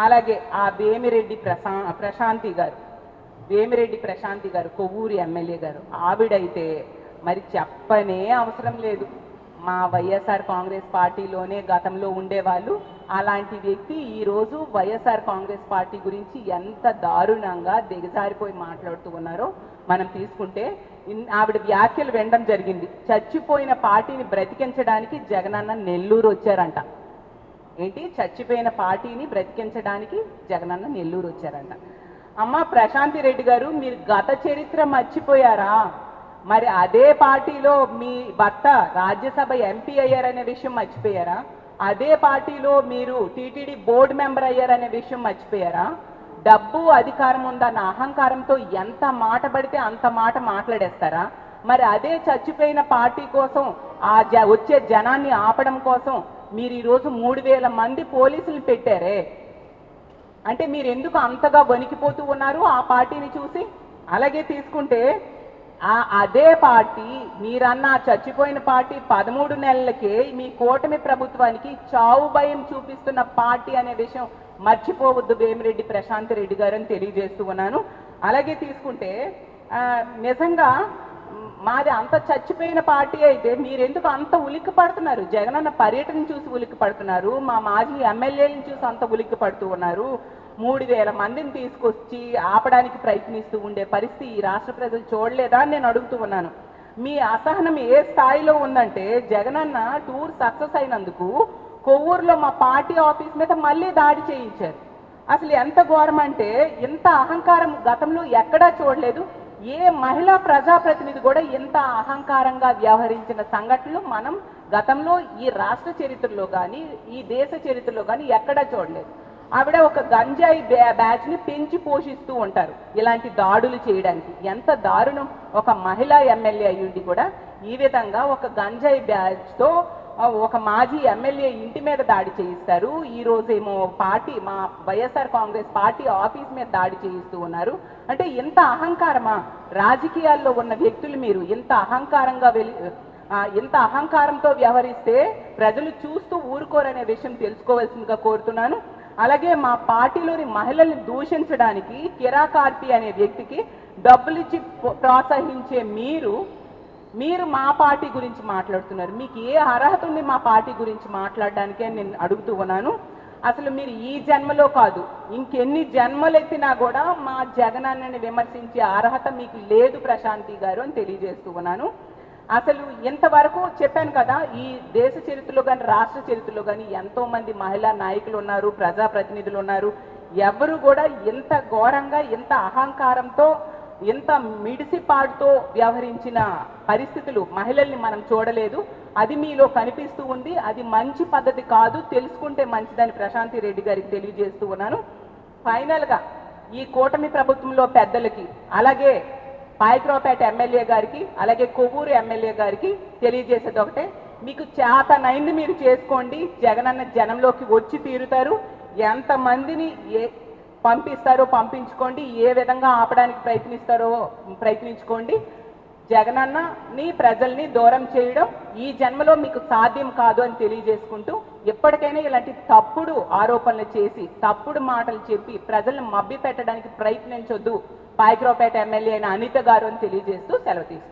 అలాగే ఆ వేమిరెడ్డి ప్రశాంతి గారు కొవ్వూరు ఎమ్మెల్యే గారు, ఆవిడైతే మరి చెప్పనే అవసరం లేదు. మా వైఎస్ఆర్ కాంగ్రెస్ పార్టీలోనే గతంలో ఉండేవాళ్ళు. అలాంటి వ్యక్తి ఈరోజు వైఎస్ఆర్ కాంగ్రెస్ పార్టీ గురించి ఎంత దారుణంగా దిగజారిపోయి మాట్లాడుతూ ఉన్నారో మనం తీసుకుంటే ఆవిడ వ్యాఖ్యలు వినడం జరిగింది. చచ్చిపోయిన పార్టీని బ్రతికించడానికి జగనన్న నెల్లూరు వచ్చారంట. ఏంటి, చచ్చిపోయిన పార్టీని బ్రతికించడానికి జగనన్న నెల్లూరు వచ్చారంట. అమ్మ ప్రశాంతి రెడ్డి గారు, మీరు గత చరిత్ర మర్చిపోయారా? మరి అదే పార్టీలో మీ భర్త రాజ్యసభ ఎంపీ అయ్యారనే విషయం మర్చిపోయారా? అదే పార్టీలో మీరు టీటీడీ బోర్డు మెంబర్ అయ్యారనే విషయం మర్చిపోయారా? డబ్బు అధికారం ఉందన్న అహంకారంతో ఎంత మాట పడితే అంత మాట మాట్లాడేస్తారా? మరి అదే చచ్చిపోయిన పార్టీ కోసం వచ్చే జనాన్ని ఆపడం కోసం మీరు ఈరోజు 3000 మంది పోలీసులు పెట్టారే, అంటే మీరు ఎందుకు అంతగా వణికిపోతూ ఉన్నారు ఆ పార్టీని చూసి? అలాగే తీసుకుంటే అదే పార్టీ, మీరన్న చచ్చిపోయిన పార్టీ 13 నెలలకే మీ కూటమి ప్రభుత్వానికి చావు భయం చూపిస్తున్న పార్టీ అనే విషయం మర్చిపోవద్దు వేమిరెడ్డి ప్రశాంత్ రెడ్డి గారు అని తెలియజేస్తూ ఉన్నాను. అలాగే తీసుకుంటే నిజంగా మాది అంత చచ్చిపోయిన పార్టీ అయితే మీరెందుకు అంత ఉలిక్కి పడుతున్నారు? జగనన్న పర్యటన చూసి ఉలిక్కి పడుతున్నారు, మా మాజీ ఎమ్మెల్యేలను చూసి అంత ఉలిక్కి పడుతూ ఉన్నారు. 3000 మందిని తీసుకొచ్చి ఆపడానికి ప్రయత్నిస్తూ ఉండే పరిస్థితి ఈ రాష్ట్ర ప్రజలు చూడలేదా అని నేను అడుగుతూ ఉన్నాను. మీ అసహనం ఏ స్థాయిలో ఉందంటే, జగనన్న టూర్ సక్సెస్ అయినందుకు కొవ్వూరులో మా పార్టీ ఆఫీస్ మీద మళ్ళీ దాడి చేయించారు. అసలు ఎంత ఘోరం అంటే, ఇంత అహంకారం గతంలో ఎక్కడా చూడలేదు. ఏ మహిళా ప్రజాప్రతినిధి కూడా ఇంత అహంకారంగా వ్యవహరించిన సంఘటనలు మనం గతంలో ఈ రాష్ట్ర చరిత్రలో కానీ ఈ దేశ చరిత్రలో కానీ ఎక్కడా చూడలేదు. ఆవిడ ఒక గంజాయి బ్యాచ్ ని పెంచి పోషిస్తూ ఉంటారు ఇలాంటి దాడులు చేయడానికి. ఎంత దారుణం! ఒక మహిళా ఎమ్మెల్యే అయ్యుండి కూడా ఈ విధంగా ఒక గంజాయి బ్యాచ్ తో ఒక మాజీ ఎమ్మెల్యే ఇంటి మీద దాడి చేయిస్తారు. ఈ రోజేమో పార్టీ, మా వైఎస్ఆర్ కాంగ్రెస్ పార్టీ ఆఫీస్ మీద దాడి చేయిస్తూ ఉన్నారు. అంటే ఇంత అహంకారమా? రాజకీయాల్లో ఉన్న వ్యక్తులు మీరు ఇంత అహంకారంతో వ్యవహరిస్తే ప్రజలు చూస్తూ ఊరుకోరనే విషయం తెలుసుకోవాల్సిందిగా కోరుతున్నాను. అలాగే మా పార్టీలోని మహిళల్ని దూషించడానికి కిరాకార్పి అనే వ్యక్తికి డబ్బులిచ్చి ప్రోత్సహించే మీరు మా పార్టీ గురించి మాట్లాడుతున్నారు. మీకు ఏ అర్హత ఉంది మా పార్టీ గురించి మాట్లాడడానికి అని నేను అడుగుతూ ఉన్నాను. అసలు మీరు ఈ జన్మలో కాదు, ఇంకెన్ని జన్మలెత్తినా కూడా మా జగనన్నని విమర్శించే అర్హత మీకు లేదు ప్రశాంతి గారు అని తెలియజేస్తూ ఉన్నాను. అసలు ఇంతవరకు చెప్పాను కదా, ఈ దేశ చరిత్రలో కానీ రాష్ట్ర చరిత్రలో కానీ ఎంతో మంది మహిళా నాయకులు ఉన్నారు, ప్రజాప్రతినిధులు ఉన్నారు. ఎవరు కూడా ఇంత ఘోరంగా, ఇంత అహంకారంతో, ఇంత మిడిసిపాటుతో వ్యవహరించిన పరిస్థితులు మహిళల్ని మనం చూడలేదు. అది మీలో కనిపిస్తూ ఉంది. అది మంచి పద్ధతి కాదు, తెలుసుకుంటే మంచిదని ప్రశాంతి రెడ్డి గారికి తెలియజేస్తూ ఉన్నాను. ఫైనల్ గా ఈ కూటమి ప్రభుత్వంలో పెద్దలకి, అలాగే పాయక్రావుపేట ఎమ్మెల్యే గారికి, అలాగే కొవ్వూరు ఎమ్మెల్యే గారికి తెలియజేసేది ఒకటే, మీకు చేతనైంది మీరు చేసుకోండి. జగనన్న జనంలోకి వచ్చి తీరుతారు. ఎంతమందిని పంపిస్తారో పంపించుకోండి, ఏ విధంగా ఆపడానికి ప్రయత్నించుకోండి. జగనన్నని ప్రజల్ని దూరం చేయడం ఈ జన్మలో మీకు సాధ్యం కాదు అని తెలియజేసుకుంటూ, ఎప్పటికైనా ఇలాంటి తప్పుడు ఆరోపణలు చేసి తప్పుడు మాటలు చెప్పి ప్రజల్ని మభ్య పెట్టడానికి ప్రయత్నించొద్దు పాయక్రావుపేట ఎమ్మెల్యే అయిన అనిత గారు అని తెలియజేస్తూ సెలవు తీసుకుంటారు.